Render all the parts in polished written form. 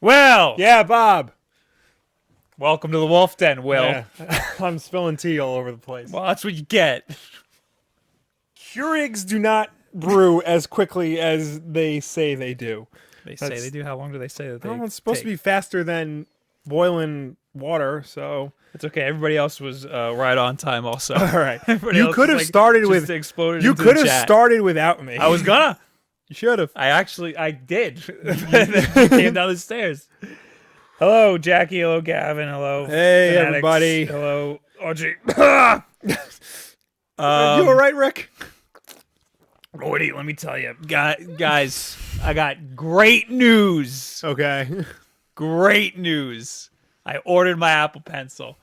Well, Yeah, Bob. welcome to the Wulff Den, Will. Yeah. I'm spilling tea all over the place. Well, that's what you get. Keurigs do not brew as quickly as they say they do. They say That's- they do. How long do they say that they Well, it's supposed to take? be faster than boiling water, so... It's okay. Everybody else was right on time also. All right. Everybody You else could was, have started just with... exploded You into could the have chat. started without me. I was gonna. You should have. I did. I came down the stairs. Hello, Jackie. Hello, Gavin. Hello, Hey, Fanatics. everybody. Hello, Audrey. You all right, Rick? Morty, let me tell you, guys, I got great news. Okay. Great news. I ordered my Apple Pencil.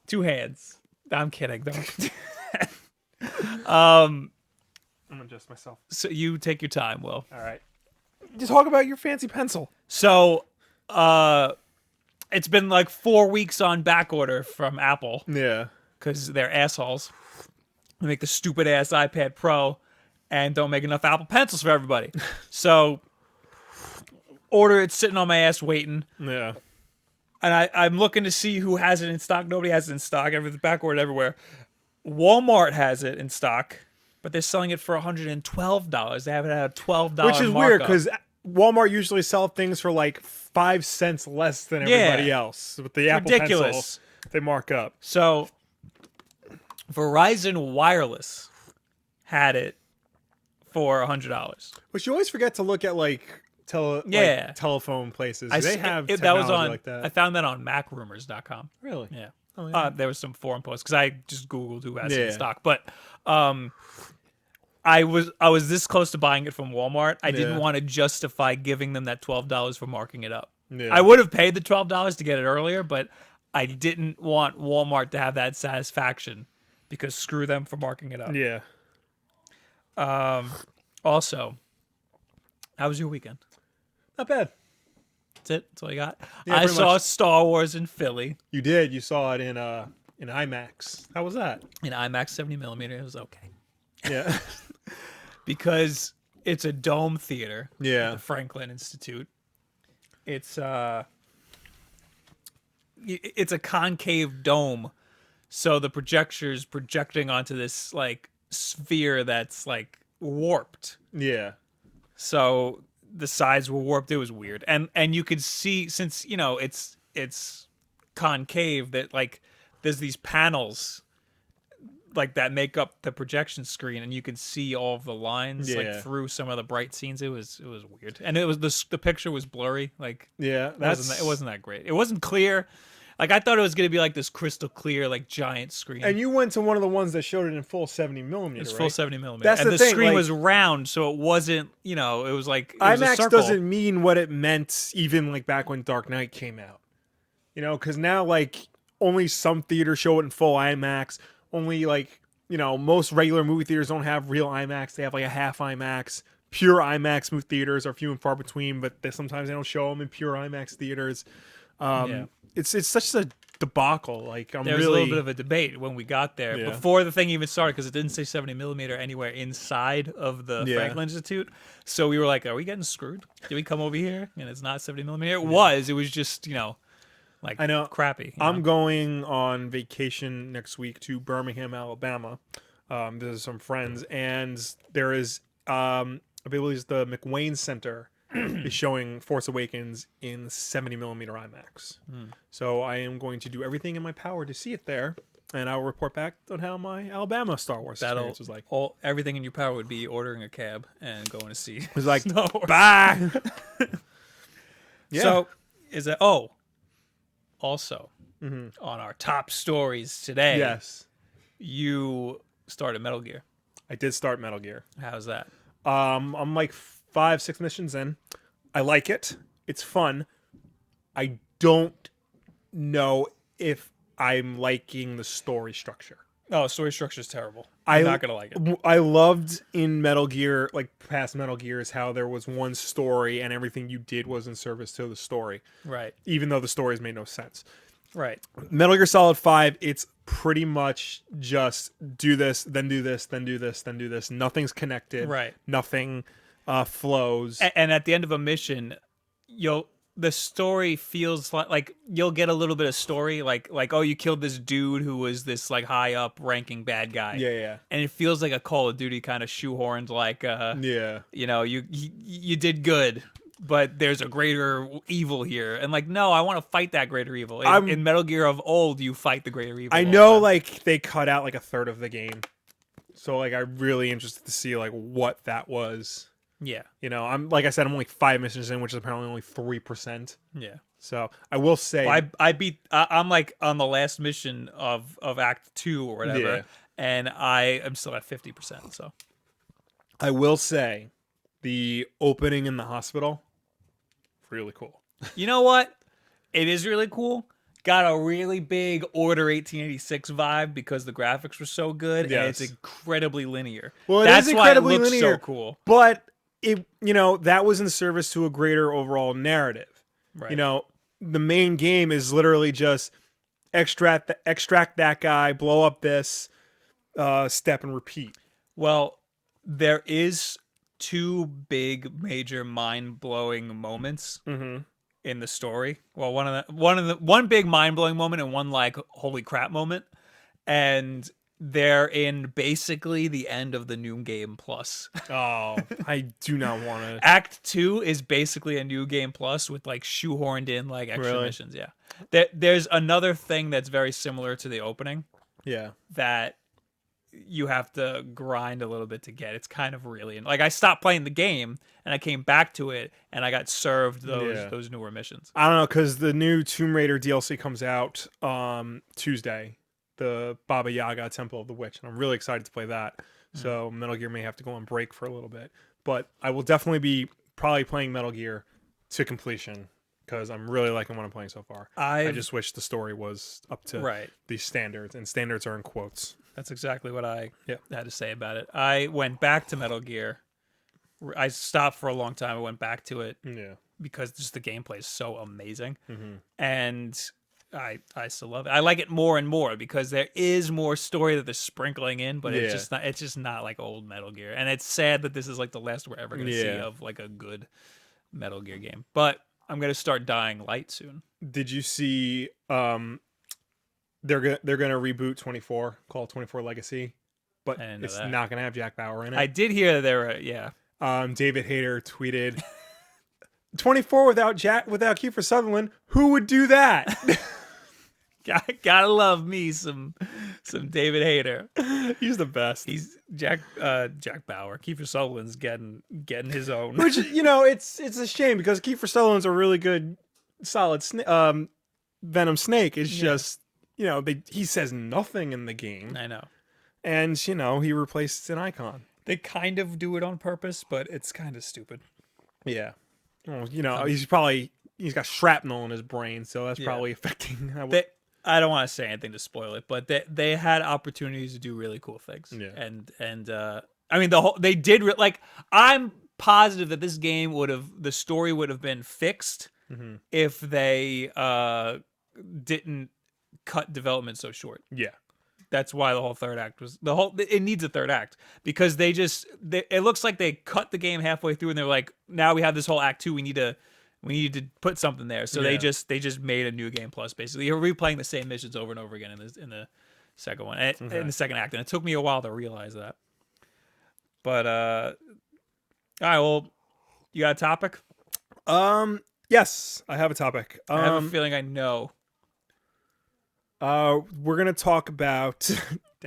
2 hands. I'm kidding, though. I'm gonna adjust myself. So you take your time, Will. All right. Just talk about your fancy pencil. So, it's been like 4 weeks on back order from Apple Yeah. because they're assholes. They make the stupid ass iPad Pro and don't make enough Apple Pencils for everybody. So, order it sitting on my ass waiting. Yeah. And I'm looking to see who has it in stock. Nobody has it in stock. Everything's backward everywhere. Walmart has it in stock, but they're selling it for $112. They haven't had a $12 Which is markup. weird because Walmart usually sell things for like 5 cents less than everybody else. With the Apple ridiculous. Pencil, they mark up. So, Verizon Wireless had it for $100. But you always forget to look at like telephone places. They have that technology was on. like that. I found that on MacRumors.com. Really? Yeah. Oh, yeah. There was some forum posts because I just Googled who has it in Yeah. stock. But I was this close to buying it from Walmart. I didn't Yeah. want to justify giving them that $12 for marking it up. Yeah. I would have paid the $12 to get it earlier, but I didn't want Walmart to have that satisfaction because screw them for marking it up. Yeah. Also, how was your weekend? Not bad. That's it. That's all you got. Yeah, I pretty saw much. Star Wars in Philly You did. You saw it in IMAX. How was that? in IMAX 70mm. It was okay Yeah. because it's a dome theater. Yeah. The Franklin Institute. It's it's a concave dome, so the projector's projecting onto this like sphere that's like warped. Yeah. So the sides were warped. It was weird, and you could see, since it's concave, that like there's these panels like that make up the projection screen, and you can see all of the lines like Yeah. through some of the bright scenes. It was weird, and it was the picture was blurry. Like Yeah. it wasn't that great. It wasn't clear. Like I thought it was gonna be like this crystal clear like giant screen. And you went to one of the ones that showed it in full 70mm. It's right? full 70mm. That's and the the thing, screen like- was round, so it wasn't, it was like it was a IMAX circle. doesn't mean what it meant even like back when Dark Knight came out. Because now like only some theaters show it in full IMAX. Only like, most regular movie theaters don't have real IMAX. They have like a half IMAX. Pure IMAX movie theaters are few and far between, but sometimes they don't show them in pure IMAX theaters. Yeah. It's such a debacle. Like There was a little bit of a debate when we got there Yeah. before the thing even started, because it didn't say 70mm anywhere inside of the Yeah. Franklin Institute. So we were like, "Are we getting screwed? Did we come over here and it's not 70mm?" It was. It was just like I know. crappy. I'm going on vacation next week to Birmingham, Alabama. Visit some friends, and there is, I believe, it's the McWayne Center is showing Force Awakens in 70mm IMAX. So I am going to do everything in my power to see it there, and I will report back on how my Alabama Star Wars experience was like. Everything in your power would be ordering a cab and going to see. It was like, Star Wars. bye. Yeah. So is that also on our top stories today? Yes, You started Metal Gear. I did start Metal Gear. How's that? I'm like 5-6 missions in. I like it. It's fun. I don't know if I'm liking the story structure. Oh, story structure is terrible. I'm not gonna like it. I loved in Metal Gear, like past Metal Gears, how there was one story and everything you did was in service to the story, Right, even though the stories made no sense. right. Metal Gear Solid 5, it's pretty much just do this, then do this, then do this, then do this. Nothing's connected. Right. Nothing flows. And at the end of a mission, the story feels like you'll get a little bit of story, like oh, you killed this dude who was this like high up ranking bad guy. Yeah. And it feels like a Call of Duty kind of shoehorned, like Yeah. you know, you did good, but there's a greater evil here. And like, no, I want to fight that greater evil. In Metal Gear of old, you fight the greater evil. I know, like, they cut out like a third of the game. So like I'm really interested to see like what that was. Yeah. You know, I'm like I said, I'm only 5 missions in, which is apparently only 3%. Yeah. So I will say, Well, I beat. I'm like on the last mission of Act 2 or whatever, Yeah. and I am still at 50%. So I will say, the opening in the hospital, really cool. you know what? It is really cool. Got a really big Order 1886 vibe because the graphics were so good, and Yes. it's incredibly linear. Well, That's is why it incredibly looks linear, so cool. But it, you know, that was in service to a greater overall narrative. Right. You know, the main game is literally just extract that guy, blow up this, step and repeat. Well, there is two big major mind-blowing moments in the story. Well, one big mind-blowing moment and one like holy crap moment. And they're in basically the end of the new game plus. Oh, I do not want to. Act 2 is basically a new game plus with like shoehorned in like extra Really? missions. Yeah. There's another thing that's very similar to the opening Yeah. that you have to grind a little bit to get. It's kind of really like I stopped playing the game and I came back to it and I got served those newer missions. I don't know, because the new Tomb Raider DLC comes out Tuesday, the Baba Yaga Temple of the Witch, and I'm really excited to play that. So Metal Gear may have to go on break for a little bit, but I will definitely be probably playing Metal Gear to completion because I'm really liking what I'm playing so far. I just wish the story was up to these standards, and standards are in quotes. That's exactly what I had to say about it. I went back to Metal Gear. I stopped for a long time. I went back to it because just the gameplay is so amazing. And I still love it. I like it more and more because there is more story that they're sprinkling in, but it's just not like old Metal Gear. And it's sad that this is like the last we're ever going to see of like a good Metal Gear game. But I'm going to start Dying Light soon. Did you see they're gonna reboot 24, called 24 Legacy, but it's not gonna have Jack Bauer in it. I did hear that there were David Hayter tweeted 24 without Kiefer Sutherland. Who would do that? Gotta love me some David Hayter. He's the best. He's Jack Bauer. Kiefer Sutherland's getting his own. Which, you know, it's a shame because Kiefer Sutherland's a really good solid Venom Snake. It's just, you know, he says nothing in the game. I know. And, you know, he replaced an icon. They kind of do it on purpose, but it's kind of stupid. Yeah. Well, you know, he's got shrapnel in his brain, so that's probably affecting I don't want to say anything to spoil it, but they had opportunities to do really cool things. Yeah. And I mean they did like I'm positive that this game the story would have been fixed if they didn't cut development so short. Yeah. That's why the whole third act was it needs a third act because it looks like they cut the game halfway through and they're like, now we have this whole act 2, we need to put something there. So they just made a new game plus basically. You're replaying the same missions over and over again in the second one, in the second act, and it took me a while to realize that. But all right, well, you got a topic? Yes, I have a topic. I have a feeling I know. We're gonna talk about.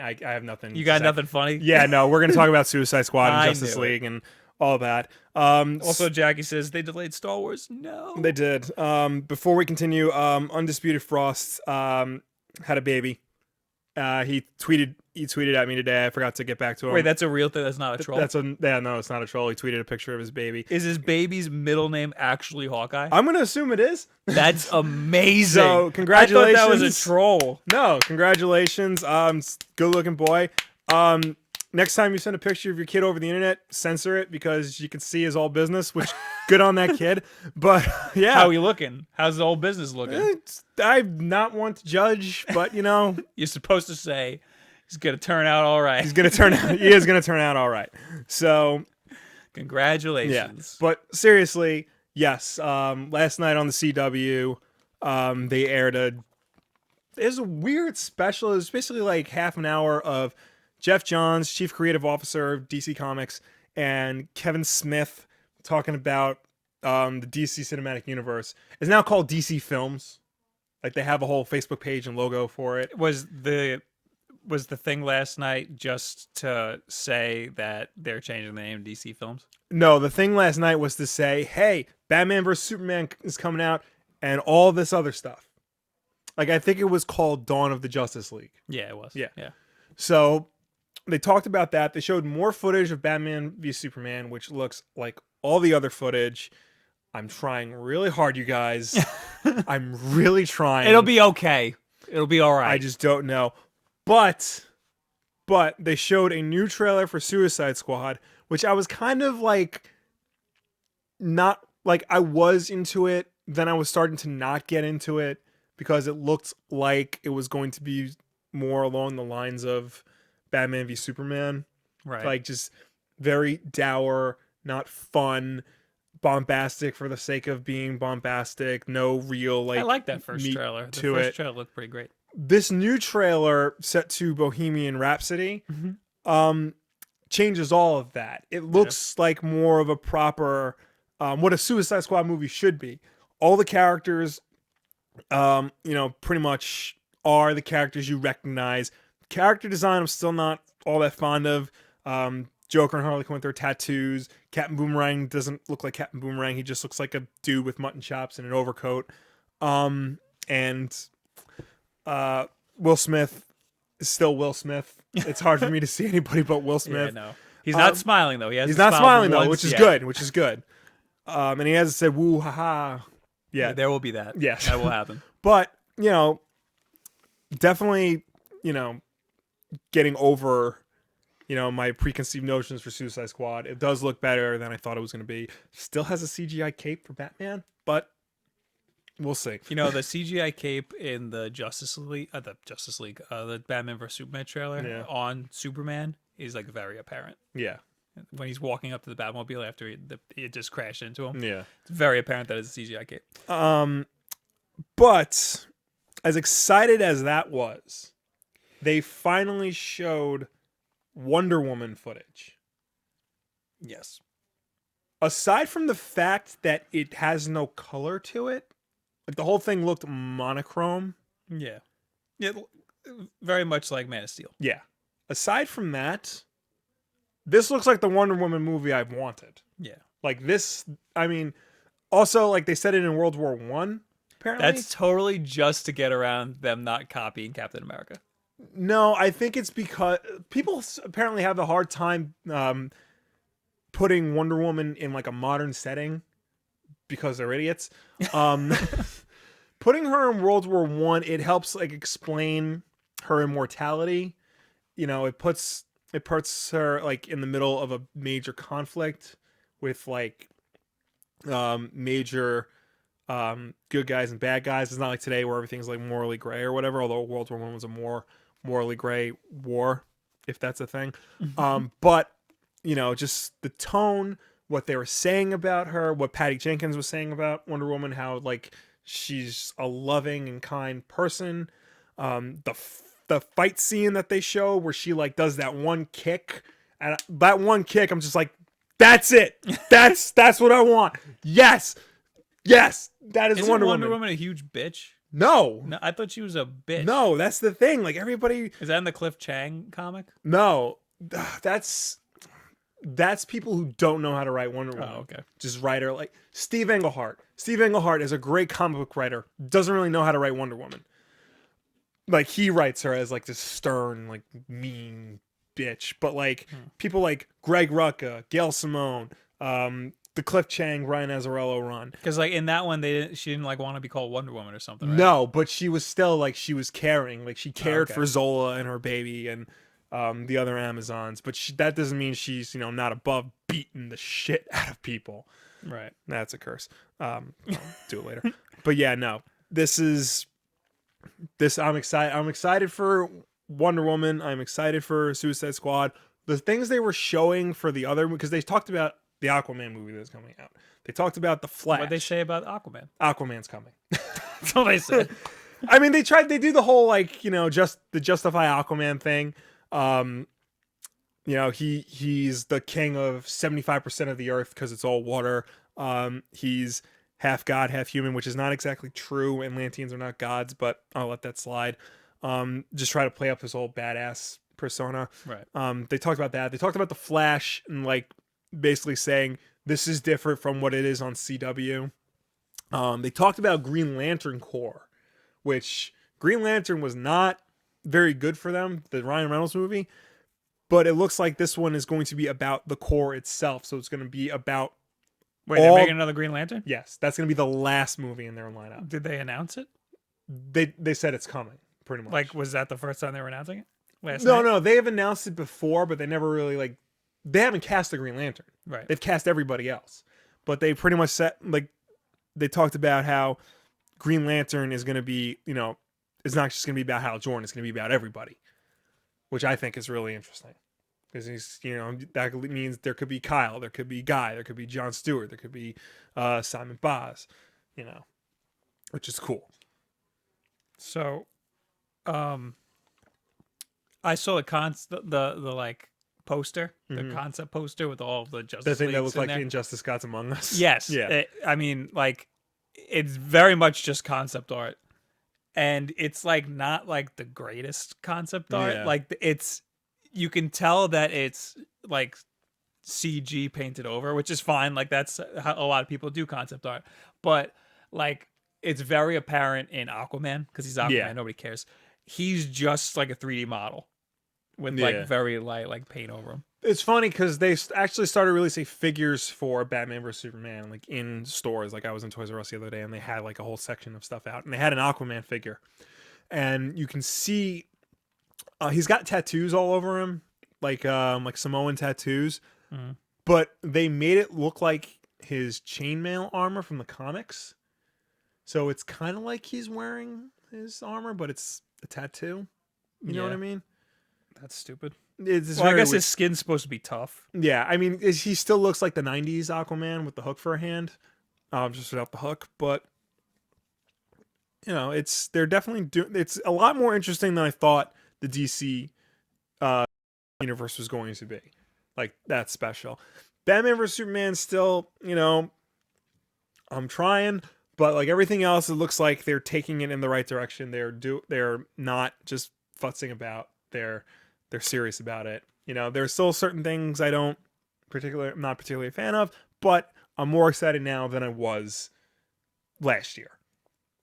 I have nothing. You got nothing funny? Yeah, no. We're gonna talk about Suicide Squad and Justice League and all that. Also, Jackie says they delayed Star Wars. No, they did. Before we continue, Undisputed Frost had a baby. He tweeted at me today. I forgot to get back to him. Wait, that's a real thing? That's not a troll? No, it's not a troll. He tweeted a picture of his baby. Is his baby's middle name actually Hawkeye? I'm going to assume it is. That's amazing. So, congratulations. I thought that was a troll. No, congratulations. Good looking boy. Next time you send a picture of your kid over the internet, censor it because you can see his all business, which good on that kid. But yeah. How are you looking? How's the old business looking? I'm not one to judge, but you know. You're supposed to say he's going to turn out all right. He is going to turn out all right. So. Congratulations. Yeah. But seriously, Yes. Last night on the CW, they aired there's a weird special. It was basically like half an hour of Jeff Johns, Chief Creative Officer of DC Comics, and Kevin Smith talking about the DC Cinematic Universe. It's now called DC Films. Like they have a whole Facebook page and logo for it. Was the thing last night just to say that they're changing the name to DC Films? No, the thing last night was to say, hey, Batman vs. Superman is coming out and all this other stuff. Like, I think it was called Dawn of the Justice League. Yeah, it was. Yeah. Yeah. So they talked about that. They showed more footage of Batman v Superman, which looks like all the other footage. I'm trying really hard, you guys. I'm really trying. It'll be okay. It'll be all right. I just don't know. But they showed a new trailer for Suicide Squad, which I was kind of like not like I was into it. Then I was starting to not get into it because it looked like it was going to be more along the lines of Batman v Superman. right. Like just very dour, not fun, bombastic for the sake of being bombastic. No real I like that first meat trailer. The to first it. trailer looked pretty great. This new trailer set to Bohemian Rhapsody changes all of that. It looks like more of a proper what a Suicide Squad movie should be. All the characters pretty much are the characters you recognize. Character design I'm still not all that fond of. Joker and Harley Quinn with their tattoos. Captain Boomerang doesn't look like Captain Boomerang. He just looks like a dude with mutton chops and an overcoat. And Will Smith is still Will Smith. It's hard for me to see anybody but Will Smith. Yeah, no. He's not smiling though. He's not smiling though, which is good. Which is good. And he hasn't said woo ha ha. Yeah, there will be that. Yes, that will happen. But definitely, getting over, my preconceived notions for Suicide Squad. It does look better than I thought it was going to be. Still has a CGI cape for Batman, but we'll see. The CGI cape in the the Batman vs Superman trailer on Superman is like very apparent. Yeah. When he's walking up to the Batmobile after it just crashed into him. Yeah. It's very apparent that it's a CGI cape. But as excited as that was, they finally showed Wonder Woman footage. Yes. Aside from the fact that it has no color to it, like the whole thing looked monochrome. Yeah. Very much like Man of Steel. Yeah. Aside from that, this looks like the Wonder Woman movie I've wanted. Yeah. Like this, I mean, also like they said it in World War One. Apparently, that's totally just to get around them not copying Captain America. No, I think it's because people apparently have a hard time putting Wonder Woman in like a modern setting because they're idiots. Putting her in World War One, it helps like explain her immortality. It puts her like in the middle of a major conflict with like major good guys and bad guys. It's not like today where everything's like morally gray or whatever, although World War One was a more morally gray war, if that's a thing. But just the tone, what they were saying about her, what Patty Jenkins was saying about Wonder Woman, how like she's a loving and kind person. The fight scene that they show where she like does that one kick, and that one kick, I'm just like, that's it. That's what I want. Yes, that is Wonder Woman. Wonder Woman a huge bitch? No, I thought she was a bitch. No, that's the thing. Like everybody, is that in the Cliff Chang comic? No, that's people who don't know how to write Wonder Woman. Oh, okay. Just write her like Steve Englehart. Steve Englehart is a great comic book writer. Doesn't really know how to write Wonder Woman. Like he writes her as like this stern, like mean bitch. But like people like Greg Rucka, Gail Simone, the Cliff Chang, Ryan Azzarello run. Because like in that one, she didn't like want to be called Wonder Woman or something. Right? No, but she was still like she was caring. Like she cared for Zola and her baby and the other Amazons. But that doesn't mean she's not above beating the shit out of people. Right. That's a curse. I'll do it later. But yeah, no. I'm excited. I'm excited for Wonder Woman. I'm excited for Suicide Squad. The things they were showing for the other, because they talked about the Aquaman movie that's coming out. They talked about the Flash. What they say about Aquaman? Aquaman's coming. That's all they said. I mean, they do the whole like, you know, just the justify Aquaman thing. You know, he's the king of 75% of the earth because it's all water. He's half god, half human, which is not exactly true. Atlanteans are not gods, but I'll let that slide. Just try to play up his whole badass persona. Right. They talked about that. They talked about the Flash and like basically saying this is different from what it is on CW. They talked about Green Lantern Corps, which Green Lantern was not very good for them, the Ryan Reynolds movie, but it looks like this one is going to be about the Corps itself. So it's going to be about Wait, they're making another Green Lantern? Yes, that's going to be the last movie in their lineup. Did they announce it? They said it's coming, pretty much. Like, was that the first time they were announcing it? No, they have announced it before, but they never really like. They haven't cast the Green Lantern. Right. They've cast everybody else, but they pretty much said like they talked about how Green Lantern is going to be, you know, it's not just going to be about Hal Jordan. It's going to be about everybody, which I think is really interesting. Because he's, you know, that means there could be Kyle, there could be Guy, there could be Jon Stewart, there could be Simon Baz, you know, which is cool. So, I saw the like poster, the concept poster with all of the Justice The thing that Leagues looked like there. the Injustice Gods Among Us. Yes. Yeah. I mean, like, it's very much just concept art, and it's like not like the greatest concept art. Yeah. Like, it's, you can tell that it's like CG painted over, which is fine. Like, that's how a lot of people do concept art, but like, it's very apparent in Aquaman because he's Aquaman. Yeah. Nobody cares. He's just like a 3D model with like very light like paint over him. It's funny because they actually started releasing figures for Batman vs Superman like in stores. Like I was in Toys R Us the other day and they had like a whole section of stuff out, and they had an Aquaman figure, and you can see he's got tattoos all over him, like Samoan tattoos, but they made it look like his chainmail armor from the comics. So it's kind of like he's wearing his armor, but it's a tattoo. You know what I mean? That's stupid. It's Well, I guess his skin's supposed to be tough. Yeah, I mean, he still looks like the '90s Aquaman with the hook for a hand, just without the hook. But you know, they're definitely doing. It's a lot more interesting than I thought the DC universe was going to be. Like that's special. Batman vs Superman still, you know, I'm trying. But like everything else, it looks like they're taking it in the right direction. They're not just futzing about. They're serious about it. You know, there's still certain things I'm not particularly a fan of, but I'm more excited now than I was last year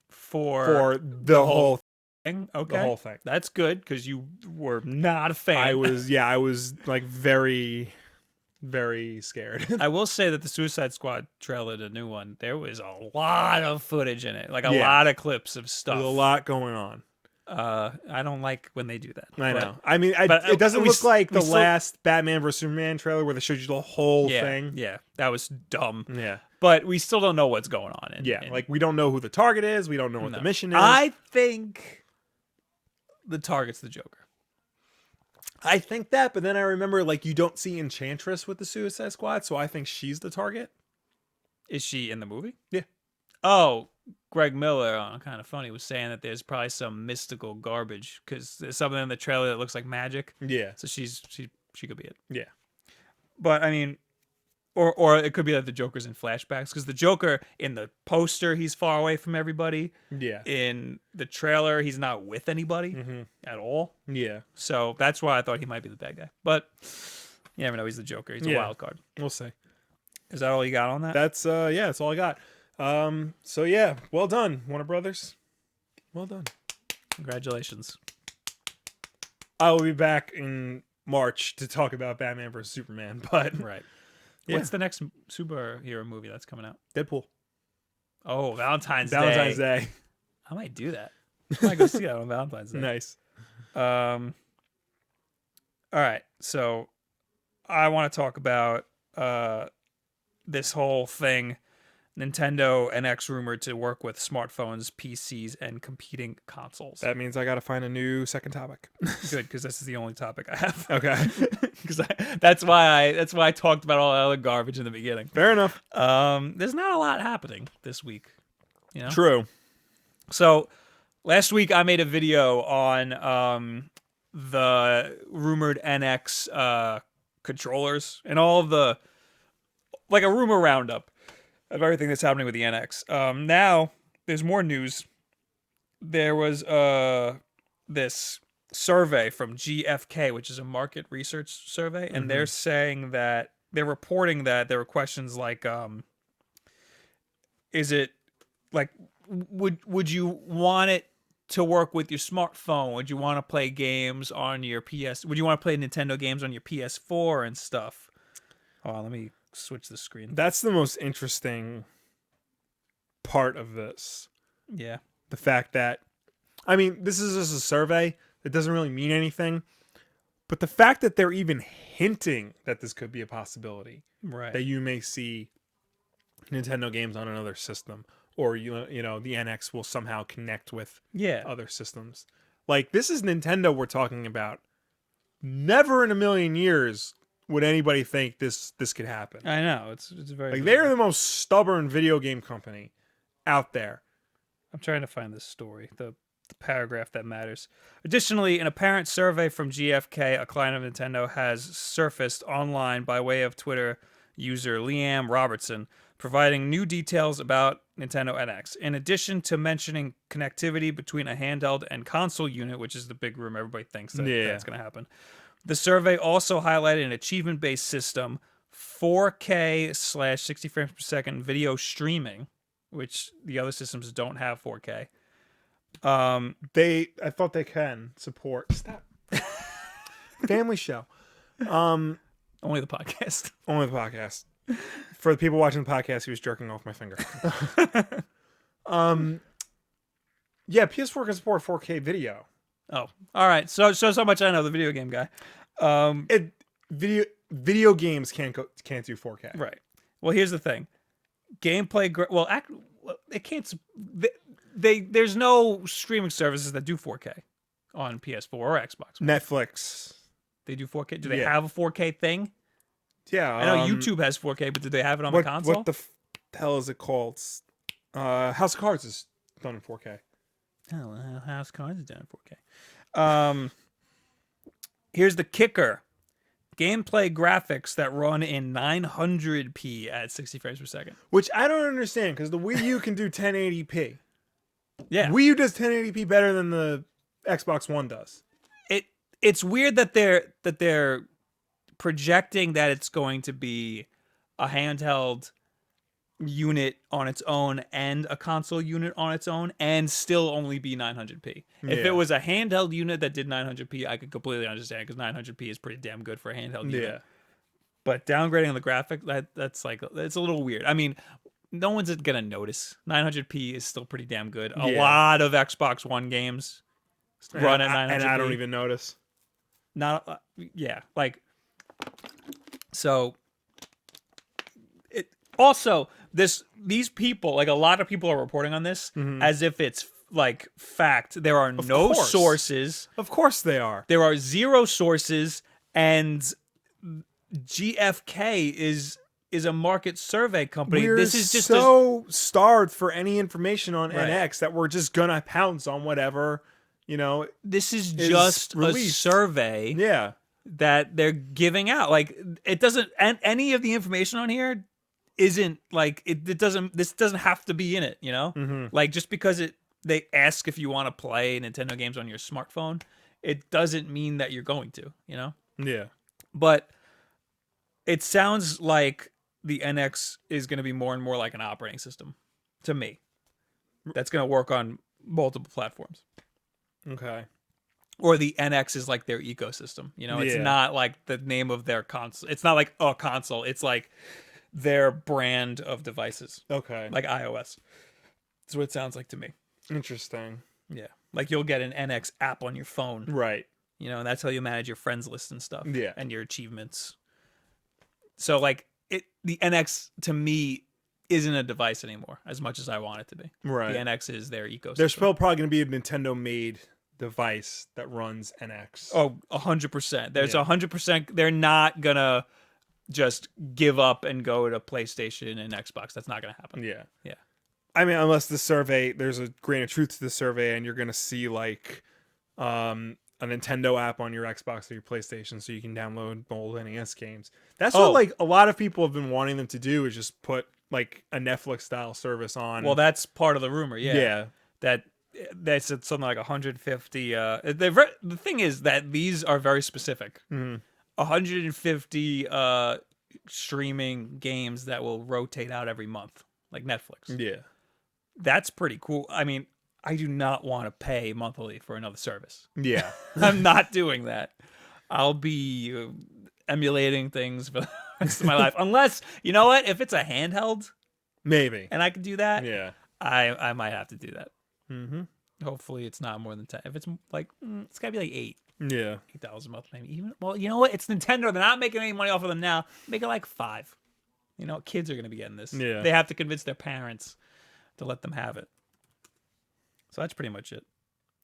for the whole thing. Okay, the whole thing. That's good because you were not a fan. I was like very, very scared. I will say that the Suicide Squad trailer, the new one, there was a lot of footage in it, like a lot of clips of stuff. There's a lot going on. I don't like when they do that. I know. I mean, it doesn't look like the last Batman vs Superman trailer where they showed you the whole thing. Yeah, that was dumb. Yeah, but we still don't know what's going on. Like we don't know who the target is. We don't know what the mission is. I think the target's the Joker. I think that, but then I remember like you don't see Enchantress with the Suicide Squad, so I think she's the target. Is she in the movie? Yeah. Oh, Greg Miller, kind of funny, was saying that there's probably some mystical garbage because there's something in the trailer that looks like magic. Yeah. So she could be it. Yeah. But I mean, or it could be that the Joker's in flashbacks because the Joker in the poster he's far away from everybody. Yeah. In the trailer he's not with anybody at all. Yeah. So that's why I thought he might be the bad guy. But you never know. He's the Joker. He's a wild card. We'll see. Is that all you got on that? That's that's all I got. So yeah, well done, Warner Brothers. Well done. Congratulations. I will be back in March to talk about Batman vs Superman, but right. Yeah. What's the next superhero movie that's coming out? Deadpool. Oh, Valentine's Day. I might do that. I might go see that on Valentine's Day. Nice. All right. So I want to talk about this whole thing Nintendo NX rumored to work with smartphones, PCs, and competing consoles. That means I got to find a new second topic. Good, because this is the only topic I have. Okay. Because that's why I talked about all the other garbage in the beginning. Fair enough. There's not a lot happening this week. You know? True. So last week I made a video on the rumored NX controllers and all of the, like, a rumor roundup of everything that's happening with the NX. Now there's more news. There was this survey from GFK, which is a market research survey, and they're saying that they're reporting that there were questions like, is it like, would you want it to work with your smartphone? Would you want to play games on your PS? Would you want to play Nintendo games on your PS4 and stuff? Hold on, let me switch the screen. That's the most interesting part of this. Yeah. The fact that, I mean, this is just a survey. It doesn't really mean anything. But the fact that they're even hinting that this could be a possibility, Right. that you may see Nintendo games on another system, or you know the NX will somehow connect with other systems. Like, this is Nintendo we're talking about. Never in a million years would anybody think this could happen. I know, it's very like, they're the most stubborn video game company out there. I'm trying to find this story, the paragraph that matters. Additionally, an apparent survey from GFK, a client of Nintendo, has surfaced online by way of Twitter user Liam Robertson, providing new details about Nintendo NX. In addition to mentioning connectivity between a handheld and console unit, which is the big rumor everybody thinks that's going to happen, the survey also highlighted an achievement-based system, 4K/60 frames per second video streaming, which the other systems don't have 4K. I thought they can support. Stop. Family show. Only the podcast. Only the podcast. For the people watching the podcast, he was jerking off my finger. Yeah, PS4 can support 4K video. Oh, all right. So much I know, the video game guy. Video games can't do 4K. Right. Well, here's the thing. Gameplay. It can't. There's no streaming services that do 4K on PS4 or Xbox. Netflix. They do 4K. Do they have a 4K thing? Yeah. I know YouTube has 4K, but do they have it on the console? What the hell is it called? House of Cards is done in 4K. Oh, House of Cards is done in 4K. Here's the kicker. Gameplay graphics that run in 900p at 60 frames per second. Which I don't understand, because the Wii U can do 1080p. Yeah. Wii U does 1080p better than the Xbox One does. It's weird that they're projecting that it's going to be a handheld unit on its own and a console unit on its own and still only be 900p. If it was a handheld unit that did 900p, I could completely understand, because 900p is pretty damn good for a handheld unit. Yeah. But downgrading the graphic, that's a little weird. I mean, no one's gonna notice. 900p is still pretty damn good. A lot of Xbox One games run at 900p. And I don't even notice. Not like, so it also, these people, like, a lot of people are reporting on this as if it's like fact. There are no sources. Of course they are. There are zero sources, and GFK is a market survey company. This is just so starved for any information on NX that we're just gonna pounce on whatever, this is just released. A survey that they're giving out. Like, it doesn't, and any of the information on here isn't like, this doesn't have to be in it, like, just because they ask if you want to play Nintendo games on your smartphone, it doesn't mean that you're going to, but it sounds like the NX is going to be more and more like an operating system to me, that's going to work on multiple platforms. Okay. Or the NX is like their ecosystem. It's not like the name of their console. It's not like a console. It's like their brand of devices. Okay. Like iOS. That's what it sounds like to me. Interesting. Yeah. Like, you'll get an NX app on your phone. Right. And that's how you manage your friends list and stuff. Yeah. And your achievements. So, like, the NX, to me, isn't a device anymore as much as I want it to be. Right. The NX is their ecosystem. There's still probably going to be a Nintendo-made device that runs NX. Oh, 100%. There's Yeah. 100%. They're not gonna just give up and go to PlayStation and Xbox. That's not gonna happen. Yeah. Yeah. I mean, unless the survey, there's a grain of truth to the survey, and you're going to see like a Nintendo app on your Xbox or your PlayStation, so you can download old NES games. That's what like a lot of people have been wanting them to do, is just put like a Netflix style service on. Well, that's part of the rumor. Yeah. Yeah. That they said something like 150. The thing is that these are very specific. 150 streaming games that will rotate out every month, like Netflix. Yeah. That's pretty cool. I mean, I do not want to pay monthly for another service. Yeah. I'm not doing that. I'll be emulating things for the rest of my life. Unless, you know what? If it's a handheld Maybe. and I can do that, Yeah. I might have to do that. Mm-hmm. Hopefully it's not more than 10. If it's like, it's got to be like 8. Yeah. $8 a month, maybe. Even, well, you know what? It's Nintendo. They're not making any money off of them now. Make it like 5. You know, kids are going to be getting this. Yeah. They have to convince their parents to let them have it. So that's pretty much it.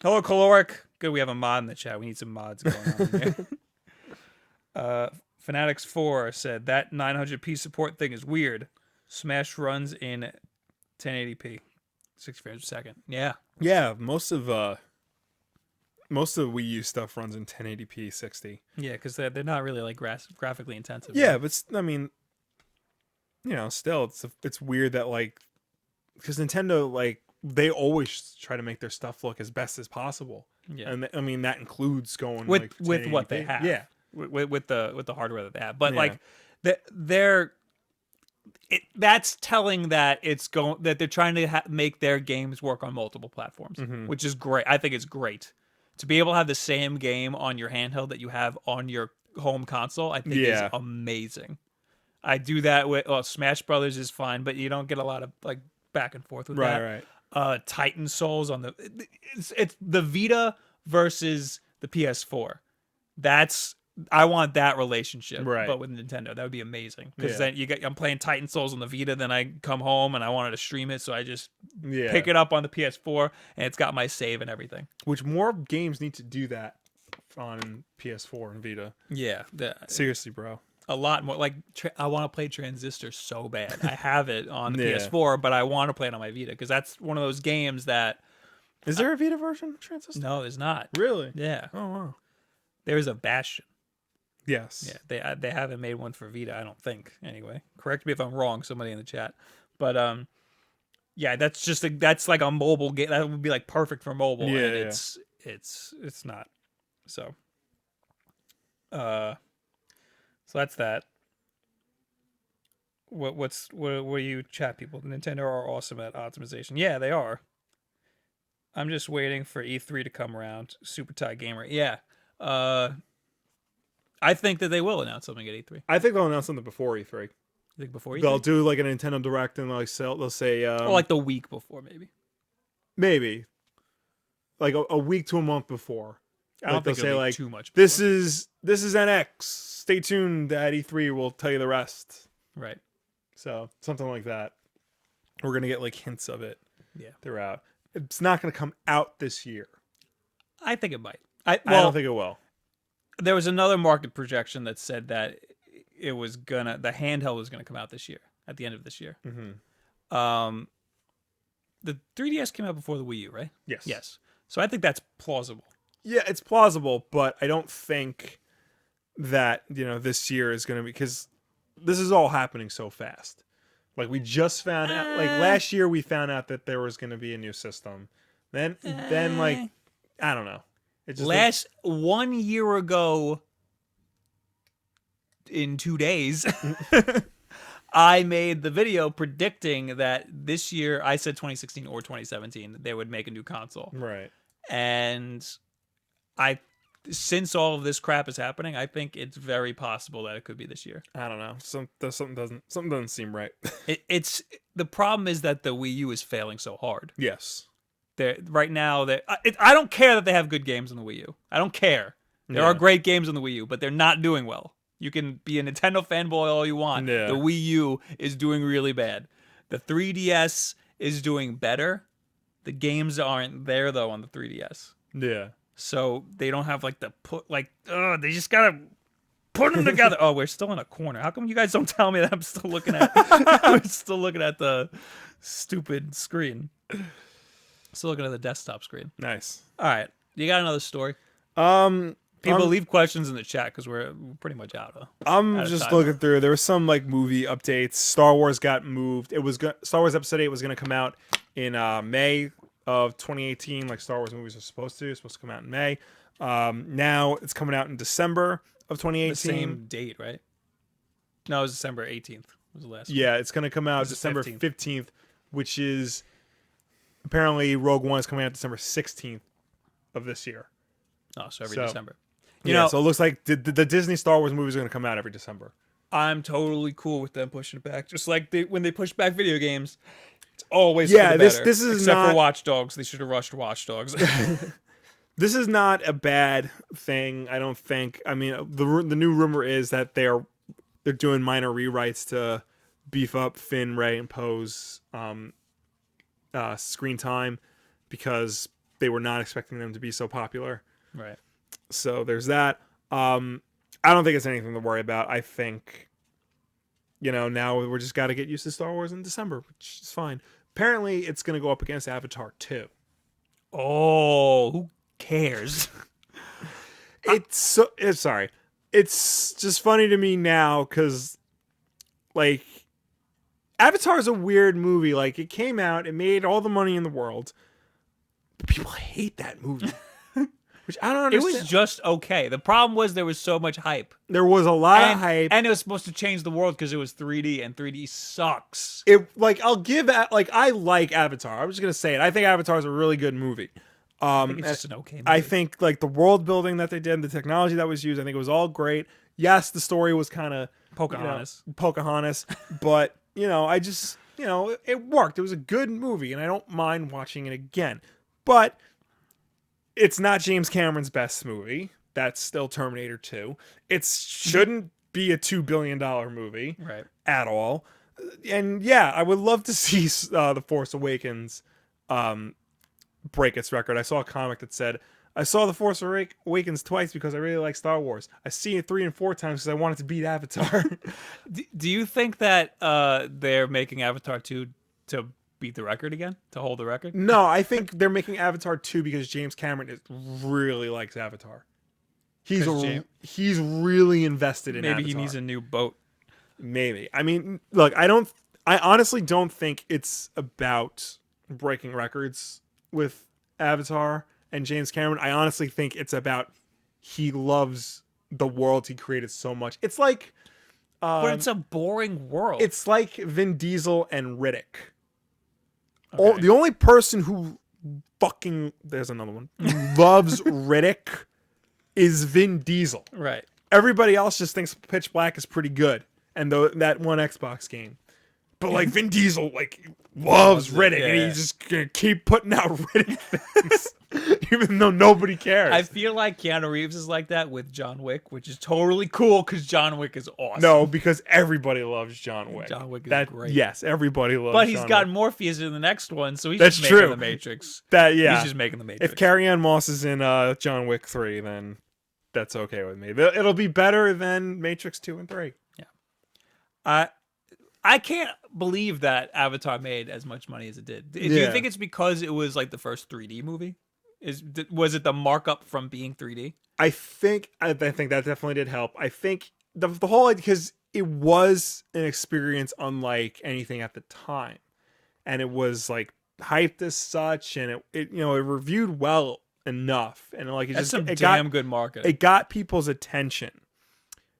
Hello, Caloric. Good, we have a mod in the chat. We need some mods going on here. Fanatics4 said, that 900p support thing is weird. Smash runs in 1080p. 60 frames per second. Yeah. Yeah. Most of the Wii U stuff runs in 1080p 60. Yeah, because they're not really like graphically intensive. Yeah, right? but I mean, you know, still it's weird that like, because Nintendo, like, they always try to make their stuff look as best as possible. Yeah. And I mean that includes going with like with what 1080p. they have. Yeah. With the hardware that they have. But Yeah. like that's telling that they're trying to make their games work on multiple platforms, which is great. I think it's great to be able to have the same game on your handheld that you have on your home console. I think is amazing. I do that with Smash Brothers is fine, but you don't get a lot of like back and forth with that. Right. Titan Souls on it's the Vita versus the PS4. I want that relationship, Right. but with Nintendo, that would be amazing. Because Yeah. then I'm playing Titan Souls on the Vita, then I come home and I wanted to stream it, so I just Yeah. pick it up on the PS4, and it's got my save and everything. Which more games need to do that on PS4 and Vita. Yeah, Seriously, bro. a lot more. Like I want to play Transistor so bad. I have it on the Yeah. PS4, but I want to play it on my Vita because that's one of those games that Is there a Vita version of Transistor? no, there's not. Really? Yeah, Oh wow. there's a Bastion. Yes. Yeah, they haven't made one for Vita, I don't think. Anyway, correct me if I'm wrong, somebody in the chat. But yeah, that's like a mobile game. That would be like perfect for mobile. Yeah, and yeah. it's not. So that's that. What are you chat people? Nintendo are awesome at optimization. Yeah, they are. I'm just waiting for E3 to come around. Super Tie Gamer. Yeah. I think that they will announce something at E3. I think they'll announce something before E3. You think before E3? They'll do like a Nintendo Direct and they'll say or like the week before, maybe. maybe like a week to a month before. I don't think they'll say it'll be like too much. this before. is NX. Stay tuned at E3. We'll tell you the rest. Right. So something like that. We're gonna get like hints of it. Yeah. Throughout. It's not gonna come out this year. I think it might. I don't think it will. There was another market projection that said that the handheld was gonna come out this year, at the end of this year. Mm-hmm. The 3DS came out before the Wii U, right? Yes. Yes. So I think that's plausible. Yeah, it's plausible, but I don't think that, this year is going to be, because this is all happening so fast. Like we just found out, like last year we found out that there was going to be a new system. Then like, I don't know. It just 1 year ago in 2 days, I made the video predicting that this year, I said 2016 or 2017, they would make a new console. right. And since all of this crap is happening, I think it's very possible that it could be this year. I don't know. Something doesn't seem right. It's the problem is that the Wii U is failing so hard. Yes. Right now, I don't care that they have good games on the Wii U. I don't care. There are great games on the Wii U, but they're not doing well. You can be a Nintendo fanboy all you want. Yeah. The Wii U is doing really bad. The 3DS is doing better. The games aren't there though on the 3DS. Yeah. So they don't have like the they just gotta put them together. Oh, we're still in a corner. How come you guys don't tell me that I'm still looking at the stupid screen? Still looking at the desktop screen. Nice. All right. You got another story? People leave questions in the chat because we're pretty much out I'm of just time. looking through. There was some like movie updates. Star Wars got moved. Star Wars Episode 8 was going to come out in May of 2018, like Star Wars movies are supposed to. It's supposed to come out in May. Now it's coming out in December of 2018. The same date, right? No, it was December 18th. Was the last one. Yeah, it's going to come out December 15th, which is apparently Rogue One is coming out December 16th of this year. Oh, so every December. You know, so it looks like the Disney Star Wars movies are going to come out every December. I'm totally cool with them pushing it back. Just like when they push back video games, it's always for the better. this is except not for Watch Dogs. They should have rushed Watch Dogs. This is not a bad thing, I don't think. I mean, the new rumor is that they're doing minor rewrites to beef up Finn, Rey, and Poe's screen time because they were not expecting them to be so popular. Right. So there's that. I don't think it's anything to worry about. I think, now we're just got to get used to Star Wars in December, which is fine. Apparently, it's going to go up against Avatar 2. Oh, who cares? It's just funny to me now because, like, Avatar is a weird movie. Like, it came out, it made all the money in the world, but people hate that movie. Which I don't understand. It was just okay. The problem was there was so much hype. There was a lot of hype. And it was supposed to change the world because it was 3D, and 3D sucks. I like Avatar. I'm just going to say it. I think Avatar is a really good movie. I think it's just an okay movie. I think, like, the world building that they did, the technology that was used, I think it was all great. Yes, the story was kind of Pocahontas, but, I just, it worked. It was a good movie, and I don't mind watching it again. But it's not James Cameron's best movie. That's still Terminator 2. It shouldn't be a $2 billion movie at all. And yeah, I would love to see The Force Awakens break its record. I saw a comic that said, I saw The Force Awakens twice because I really like Star Wars. I see it 3 and 4 times because I wanted to beat Avatar. Do you think that they're making Avatar 2 to beat the record again? To hold the record? No, I think they're making Avatar 2 because James Cameron really likes Avatar. He's really invested in Avatar. Maybe he needs a new boat. Maybe. I mean, look, I honestly don't think it's about breaking records with Avatar and James Cameron. I honestly think it's about he loves the world he created so much. It's like but it's a boring world. It's like Vin Diesel and Riddick. Okay. The only person who there's another one, loves Riddick is Vin Diesel. Right. Everybody else just thinks Pitch Black is pretty good, and that one Xbox game. But like Vin Diesel, loves Riddick, and he's just gonna keep putting out Riddick things, even though nobody cares. I feel like Keanu Reeves is like that with John Wick, which is totally cool because John Wick is awesome. No, because everybody loves John Wick. John Wick is great. Yes, everybody loves. But he's John got Wick. Morpheus in the next one, so he's That's just true. making the Matrix. He's just making the Matrix. If Carrie-Anne Moss is in John Wick 3, then that's okay with me. It'll be better than Matrix 2 and 3. Yeah. I can't believe that Avatar made as much money as it did. Do you think it's because it was like the first 3D movie? Was it the markup from being 3D? I think that definitely did help. I think the whole, because it was an experience unlike anything at the time, and it was like hyped as such, and it reviewed well enough, and like it got good marketing. It got people's attention.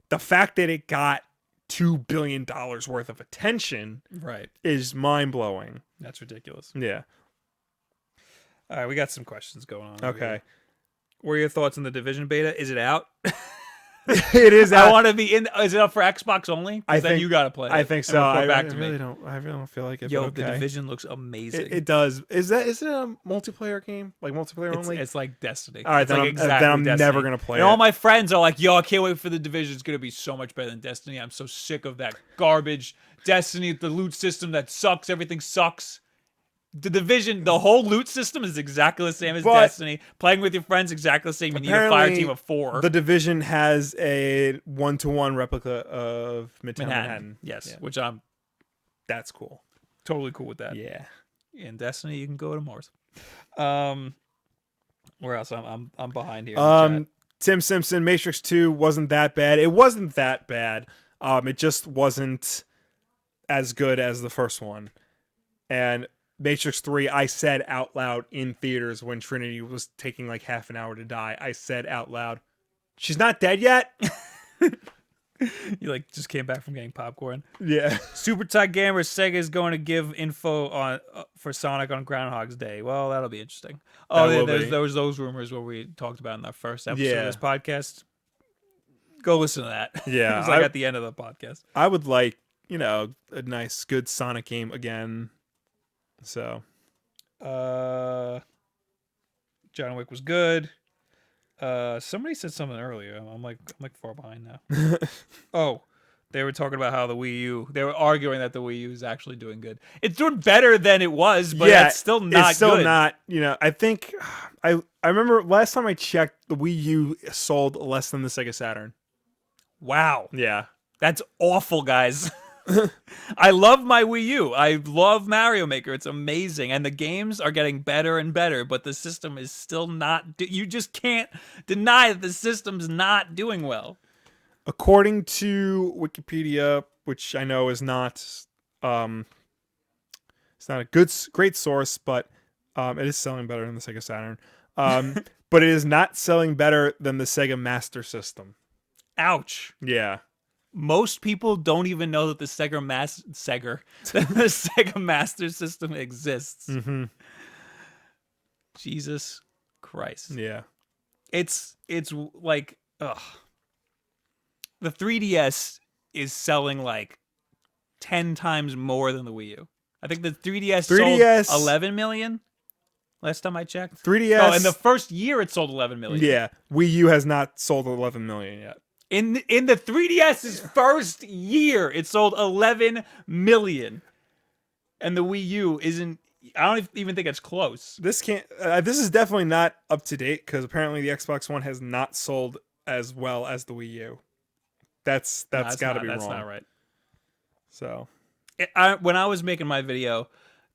The fact that it got $2 billion worth of attention is mind-blowing. That's ridiculous. Yeah. All right, we got some questions going on. Okay. What are your thoughts on the Division beta? Is it out? It is. I want to be in. Is it up for Xbox only? I Because then think you got to play it. I think and so. report back I to really me. don't. I really don't feel like it. Yo, but okay. The Division looks amazing. It does. Is it a multiplayer game? Like multiplayer only? It's like Destiny. All right, it's then like I'm, exactly then I'm Destiny. never gonna play And it. all my friends are like, "Yo, I can't wait for the Division. It's gonna be so much better than Destiny. I'm so sick of that garbage Destiny, the loot system that sucks. Everything sucks." The Division, the whole loot system is exactly the same as But Destiny. Playing with your friends, exactly the same. You need a fire team of 4. The Division has a 1-to-1 replica of Midtown Manhattan. Yes, Yeah. which I'm That's cool. totally cool with that. Yeah. In Destiny, you can go to Mars. Where else? I'm behind here. in the chat. Tim Simpson, Matrix 2 wasn't that bad. It wasn't that bad. It just wasn't as good as the first one. And Matrix 3, I said out loud in theaters when Trinity was taking like half an hour to die. I said out loud, "She's not dead yet." You like just came back from getting popcorn. Yeah. Super Tight Gamer, Sega is going to give info on for Sonic on Groundhog's Day. Well, that'll be interesting. Oh, there was those rumors where we talked about in the first episode of this podcast. Go listen to that. Yeah. It was like at the end of the podcast. I would like, a nice, good Sonic game again. So. John Wick was good. Somebody said something earlier. I'm like far behind now. Oh, they were talking about how the Wii U. They were arguing that the Wii U is actually doing good. It's doing better than it was, but it's still not. It's still good. not. I think I remember last time I checked, the Wii U sold less than the Sega Saturn. Wow, Yeah, that's awful, guys. I love my Wii U. I love Mario Maker. It's amazing. And the games are getting better and better, but the system is still not... You just can't deny that the system's not doing well. According to Wikipedia, which I know is not... it's not a great source, but it is selling better than the Sega Saturn. But it is not selling better than the Sega Master System. Ouch. Yeah. Most people don't even know that the Sega Master System exists. Mm-hmm. Jesus Christ. Yeah. It's like, ugh. The 3DS is selling like 10 times more than the Wii U. I think the 3DS sold 11 million last time I checked. 3DS. Oh, in the first year it sold 11 million. Yeah. Wii U has not sold 11 million yet. In the 3DS's first year, it sold 11 million, and the Wii U isn't. I don't even think it's close. This can't. This is definitely not up to date because apparently the Xbox One has not sold as well as the Wii U. That's got to be wrong. That's not right. So, when I was making my video,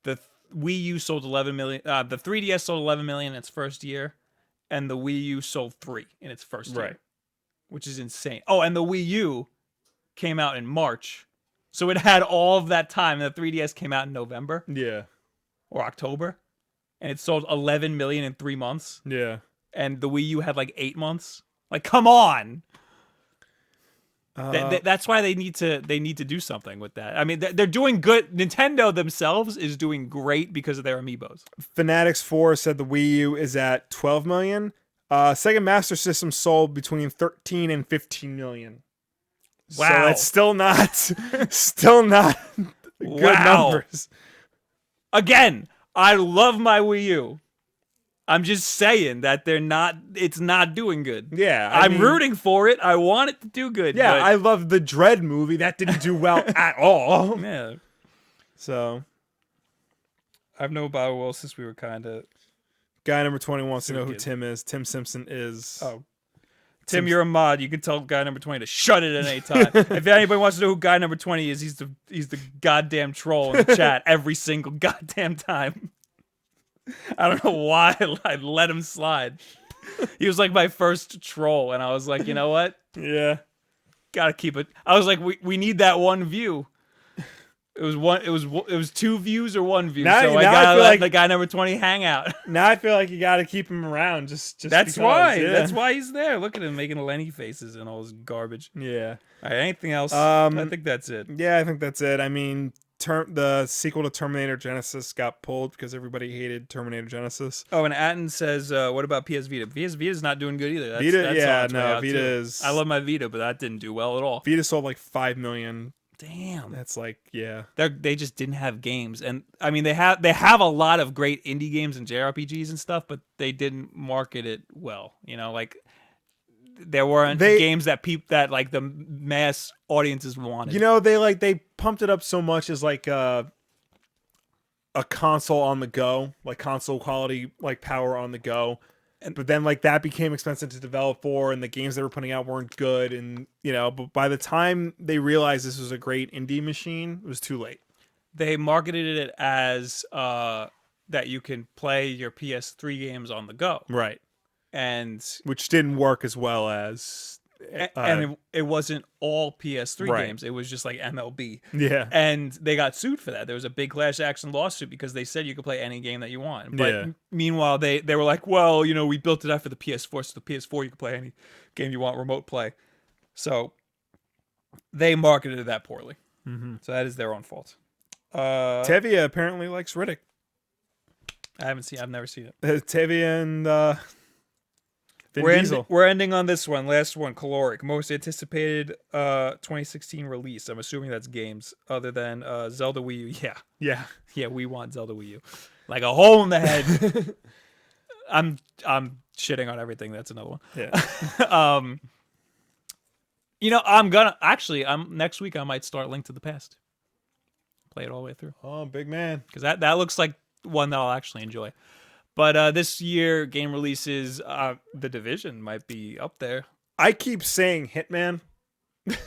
the Wii U sold 11 million. The 3DS sold 11 million in its first year, and the Wii U sold 3 in its first year. Which is insane. Oh, and the Wii U came out in March. So it had all of that time. And the 3DS came out in November. Yeah. Or October. And it sold 11 million in 3 months. Yeah. And the Wii U had like 8 months. Like, come on. That's why they need to do something with that. I mean, they're doing good. Nintendo themselves is doing great because of their amiibos. Fanatics 4 said the Wii U is at 12 million. Sega Master System sold between 13 and 15 million. Wow. So that's still not good numbers. Again, I love my Wii U. I'm just saying that it's not doing good. Yeah. I'm rooting for it. I want it to do good. Yeah, but... I love the Dread movie. That didn't do well at all. Yeah. So. I've known about it well since we were kind of... Guy number 20 wants to know who Tim is. Tim Simpson is... Oh. Tim, you're a mod. You can tell guy number 20 to shut it at any time. If anybody wants to know who guy number 20 is, he's the goddamn troll in the chat every single goddamn time. I don't know why I let him slide. He was like my first troll, and I was like, you know what? Yeah. Gotta keep it. I was like, we need that one view. It was 2 views or 1 view. So I gotta let the guy number 20 hang out. Now I feel like you gotta keep him around. Just that's because, why. Yeah. That's why he's there. Look at him making Lenny faces and all this garbage. Yeah. All right. Anything else? I think that's it. Yeah, I think that's it. I mean, the sequel to Terminator Genesis got pulled because everybody hated Terminator Genesis. Oh, and Atten says, "What about PS Vita? PS Vita's not doing good either. That's, Vita, that's yeah, on its way no, out, Vita too. is. I love my Vita, but that didn't do well at all. Vita sold like 5 million. Damn, That's like, yeah. they just didn't have games, and I mean they have a lot of great indie games and JRPGs and stuff, but they didn't market it well. You know, like there weren't games that like the mass audiences wanted. You know, they pumped it up so much as like a console on the go, like console quality, like power on the go. But then like that became expensive to develop for, and the games they were putting out weren't good. And you know, but by the time they realized this was a great indie machine, it was too late. They marketed it as that you can play your PS3 games on the go, Right? And which didn't work as well as. And it wasn't all PS3 right. games. It was just like MLB. Yeah. And they got sued for that. There was a big class action lawsuit because they said you could play any game that you want. But meanwhile, they were like, well, you know, we built it out for the PS4, so the PS4 you can play any game you want, remote play. So they marketed it that poorly. Mm-hmm. So that is their own fault. Tevia apparently likes Riddick. I've never seen it. Tevia and We're ending on this one. Last one, Caloric. Most anticipated 2016 release. I'm assuming that's games other than Zelda Wii U. Yeah. We want Zelda Wii U, like a hole in the head. I'm shitting on everything. That's another one. Yeah. You know, I'm next week. I might start Link to the Past. Play it all the way through. Oh, big man. Because that looks like one that I'll actually enjoy. But this year, game releases, The Division might be up there. I keep saying Hitman. You're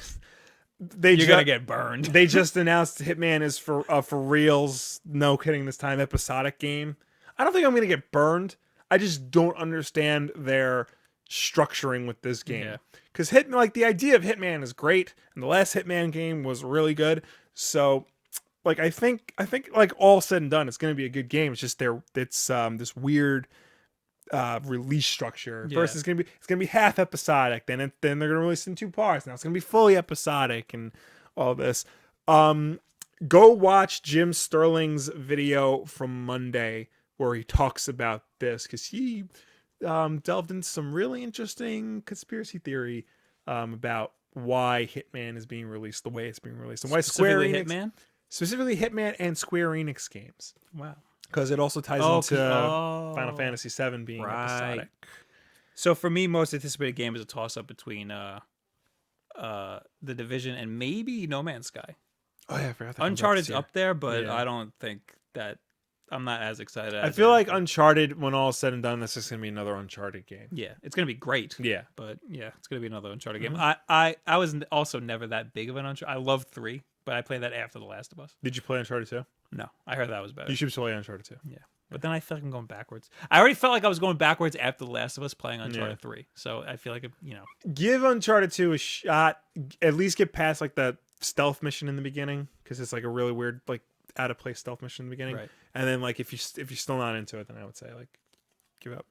going to get burned. They just announced Hitman is for reals, no kidding this time, episodic game. I don't think I'm going to get burned. I just don't understand their structuring with this game. Because like the idea of Hitman is great, and the last Hitman game was really good. So... like I think like all said and done, it's going to be a good game. It's just it's this weird release structure. First, it's going to be half episodic. Then they're going to release it in 2 parts. Now it's going to be fully episodic and all this. Go watch Jim Sterling's video from Monday where he talks about this because he delved into some really interesting conspiracy theory about why Hitman is being released the way it's being released and why Square Enix. Hitman. Specifically Hitman and Square Enix games. Wow. Because it also ties into Final Fantasy VII being episodic. So for me, most anticipated game is a toss-up between The Division and maybe No Man's Sky. Oh, yeah, I forgot that. Uncharted's up there, but I don't think that... I'm not as excited. I feel like Uncharted, when all is said and done, this is going to be another Uncharted game. Yeah, it's going to be great. Yeah. But yeah, it's going to be another Uncharted game. I was also never that big of an Uncharted. I love 3. But I played that after The Last of Us. Did you play Uncharted 2? No, I heard that was better. You should play Uncharted 2. Yeah. But then I feel like I'm going backwards. I already felt like I was going backwards after The Last of Us playing Uncharted 3. So I feel like, give Uncharted 2 a shot. At least get past like the stealth mission in the beginning. Because it's like a really weird, like out of place stealth mission in the beginning. Right. And then like if you're still not into it, then I would say like give up.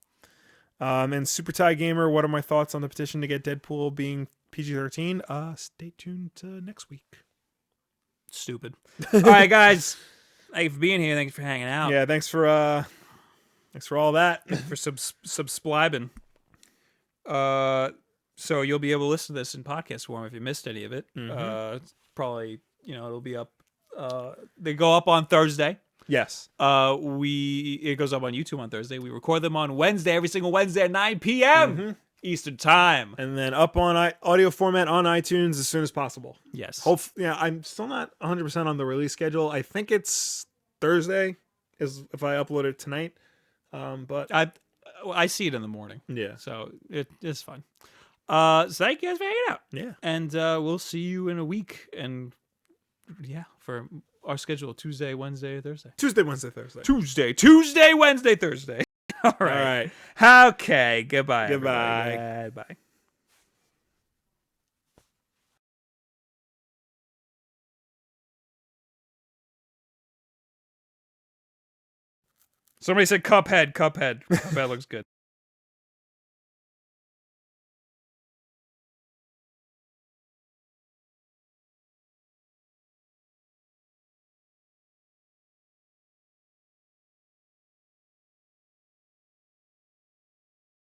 And Super Tie Gamer, what are my thoughts on the petition to get Deadpool being PG-13? Stay tuned to next week. Stupid. All right, guys. Thank you for being here. Thanks for hanging out. Yeah, thanks for all that. For subscribing. So you'll be able to listen to this in podcast form if you missed any of it. It's probably, it'll be up. They go up on Thursday. Yes. It goes up on YouTube on Thursday. We record them on Wednesday, every single Wednesday at 9 p.m. Eastern time, and then up on audio format on iTunes as soon as possible. Yes. Hopefully, I'm still not 100% on the release schedule. I think it's Thursday is if I upload it tonight. But I see it in the morning. Yeah. So it's fun. So thank you guys for hanging out. Yeah. And we'll see you in a week. And for our schedule, Tuesday, Wednesday, Thursday. Tuesday, Wednesday, Thursday. Tuesday, Wednesday, Thursday. All right. Okay. Goodbye. Goodbye. Bye. Somebody said Cuphead. Cuphead looks good.